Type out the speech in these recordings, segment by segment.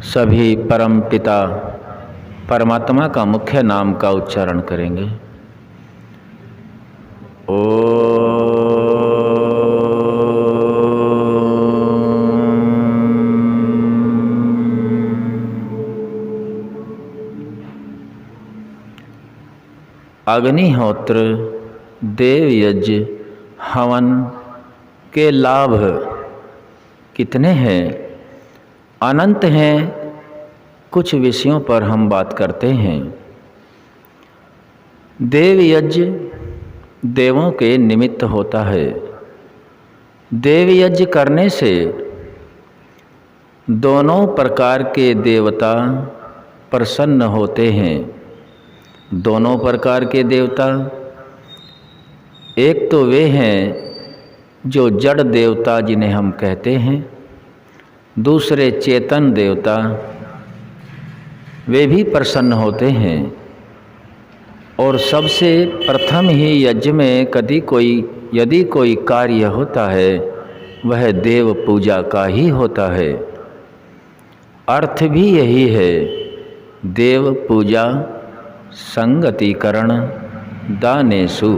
सभी परम पिता परमात्मा का मुख्य नाम का उच्चारण करेंगे। अग्निहोत्र देव यज्ञ हवन के लाभ कितने हैं? अनंत हैं। कुछ विषयों पर हम बात करते हैं। देव यज्ञ देवों के निमित्त होता है। देव यज्ञ करने से दोनों प्रकार के देवता प्रसन्न होते हैं। दोनों प्रकार के देवता, एक तो वे हैं जो जड़ देवता जिन्हें हम कहते हैं, दूसरे चेतन देवता, वे भी प्रसन्न होते हैं। और सबसे प्रथम ही यज्ञ में यदि कोई कार्य होता है वह देव पूजा का ही होता है। अर्थ भी यही है, देव पूजा संगतिकरण दानेषु।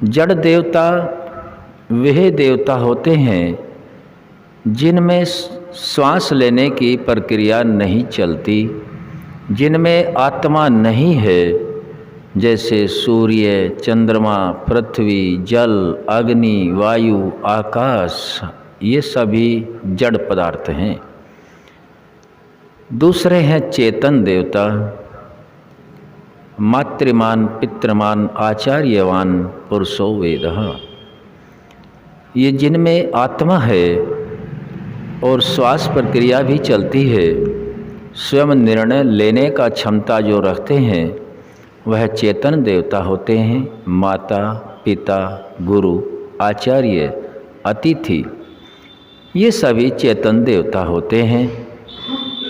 जड़ देवता वे देवता होते हैं जिनमें श्वास लेने की प्रक्रिया नहीं चलती, जिनमें आत्मा नहीं है, जैसे सूर्य, चंद्रमा, पृथ्वी, जल, अग्नि, वायु, आकाश, ये सभी जड़ पदार्थ हैं। दूसरे हैं चेतन देवता, मातृमान पितृमान आचार्यवान पुरुषो वेदः। ये जिनमें आत्मा है और श्वास प्रक्रिया भी चलती है, स्वयं निर्णय लेने का क्षमता जो रखते हैं वह चेतन देवता होते हैं। माता पिता गुरु आचार्य अतिथि ये सभी चेतन देवता होते हैं।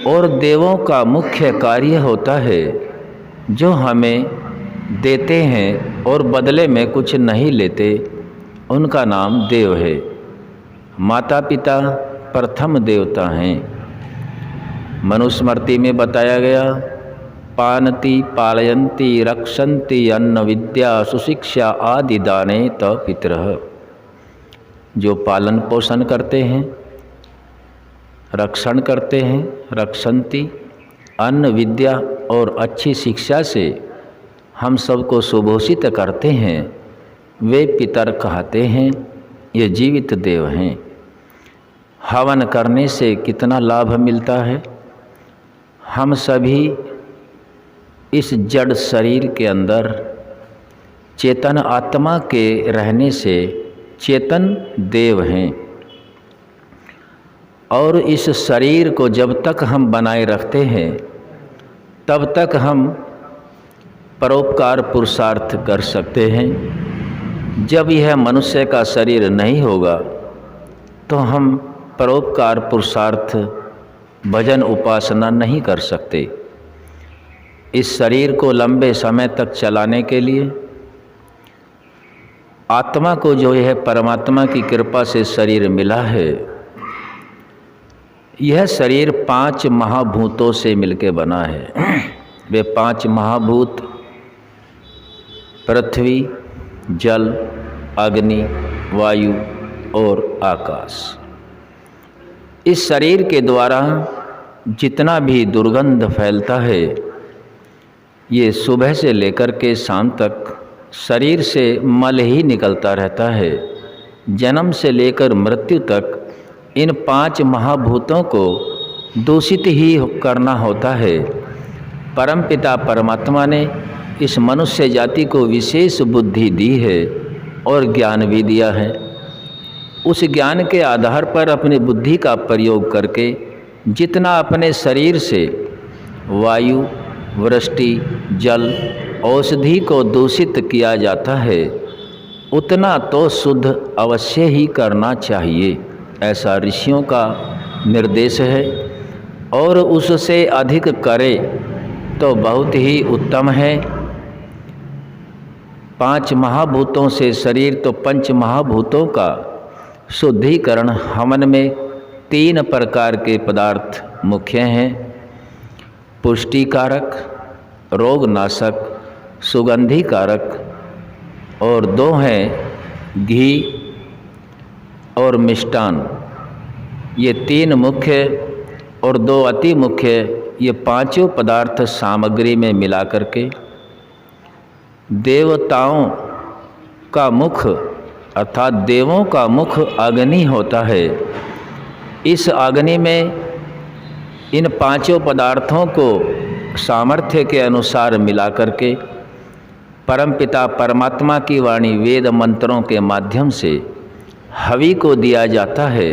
और देवों का मुख्य कार्य होता है जो हमें देते हैं और बदले में कुछ नहीं लेते, उनका नाम देव है। माता पिता प्रथम देवता हैं। मनुस्मृति में बताया गया, पानति पालयन्ति रक्षन्ति अन्न विद्या सुशिक्षा आदि दाने त पितरः। जो पालन पोषण करते हैं, रक्षण करते हैं, रक्षन्ति अन्न विद्या और अच्छी शिक्षा से हम सबको सुभूषित करते हैं, वे पितर कहते हैं। ये जीवित देव हैं। हवन करने से कितना लाभ मिलता है? हम सभी इस जड़ शरीर के अंदर चेतन आत्मा के रहने से चेतन देव हैं। और इस शरीर को जब तक हम बनाए रखते हैं तब तक हम परोपकार पुरुषार्थ कर सकते हैं। जब यह मनुष्य का शरीर नहीं होगा तो हम परोपकार पुरुषार्थ भजन उपासना नहीं कर सकते। इस शरीर को लंबे समय तक चलाने के लिए आत्मा को जो यह परमात्मा की कृपा से शरीर मिला है, यह शरीर 5 महाभूतों से मिलकर बना है। वे 5 महाभूत पृथ्वी, जल, अग्नि, वायु और आकाश। इस शरीर के द्वारा जितना भी दुर्गंध फैलता है, ये सुबह से लेकर के शाम तक शरीर से मल ही निकलता रहता है। जन्म से लेकर मृत्यु तक इन 5 महाभूतों को दूषित ही करना होता है। परमपिता परमात्मा ने इस मनुष्य जाति को विशेष बुद्धि दी है और ज्ञान भी दिया है। उस ज्ञान के आधार पर अपनी बुद्धि का प्रयोग करके जितना अपने शरीर से वायु, वृष्टि, जल, औषधि को दूषित किया जाता है, उतना तो शुद्ध अवश्य ही करना चाहिए, ऐसा ऋषियों का निर्देश है। और उससे अधिक करे तो बहुत ही उत्तम है। 5 महाभूतों से शरीर तो 5 महाभूतों का शुद्धिकरण हवन में 3 प्रकार के पदार्थ मुख्य हैं: पुष्टिकारक, रोगनाशक, सुगंधि कारक, और 2 हैं घी और मिष्टान। ये 3 मुख्य और 2 अति मुख्य, ये पांचों पदार्थ सामग्री में मिला करके देवताओं का मुख अर्थात देवों का मुख अग्नि होता है। इस अग्नि में इन पांचों पदार्थों को सामर्थ्य के अनुसार मिला करके परमपिता परमात्मा की वाणी वेद मंत्रों के माध्यम से हवि को दिया जाता है।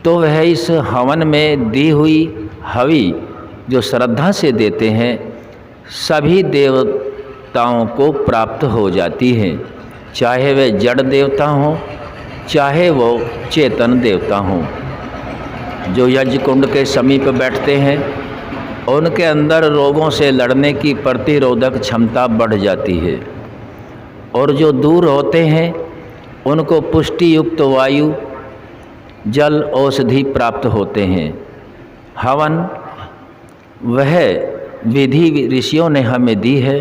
तो वह इस हवन में दी हुई हवि जो श्रद्धा से देते हैं सभी देवताओं को प्राप्त हो जाती है, चाहे वे जड़ देवता हों चाहे वो चेतन देवता हों। जो यज्ञ कुंड के समीप बैठते हैं उनके अंदर रोगों से लड़ने की प्रतिरोधक क्षमता बढ़ जाती है, और जो दूर होते हैं उनको पुष्टि युक्त वायु, जल, औषधि प्राप्त होते हैं। हवन वह विधि ऋषियों ने हमें दी है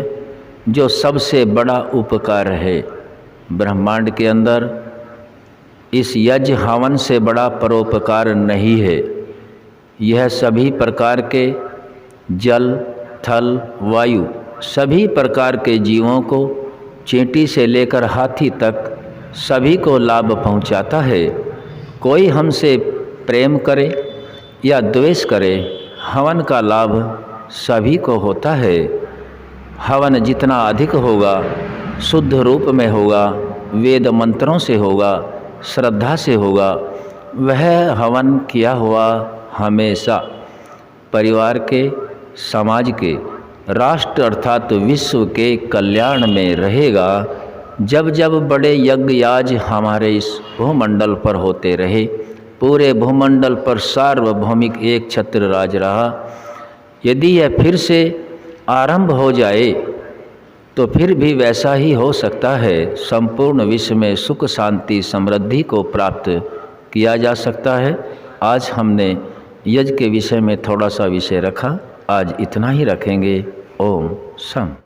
जो सबसे बड़ा उपकार है। ब्रह्मांड के अंदर इस यज्ञ हवन से बड़ा परोपकार नहीं है। यह सभी प्रकार के जल, थल, वायु, सभी प्रकार के जीवों को, चींटी से लेकर हाथी तक सभी को लाभ पहुंचाता है। कोई हमसे प्रेम करे या द्वेष करे, हवन का लाभ सभी को होता है। हवन जितना अधिक होगा, शुद्ध रूप में होगा, वेद मंत्रों से होगा, श्रद्धा से होगा, वह हवन किया हुआ हमेशा परिवार के, समाज के, राष्ट्र अर्थात विश्व के कल्याण में रहेगा। जब जब बड़े यज्ञ याज हमारे इस भूमंडल पर होते रहे, पूरे भूमंडल पर सार्वभौमिक एक छत्र राज रहा। यदि यह फिर से आरंभ हो जाए तो फिर भी वैसा ही हो सकता है। संपूर्ण विश्व में सुख, शांति, समृद्धि को प्राप्त किया जा सकता है। आज हमने यज्ञ के विषय में थोड़ा सा विषय रखा, आज इतना ही रखेंगे। ओम सम।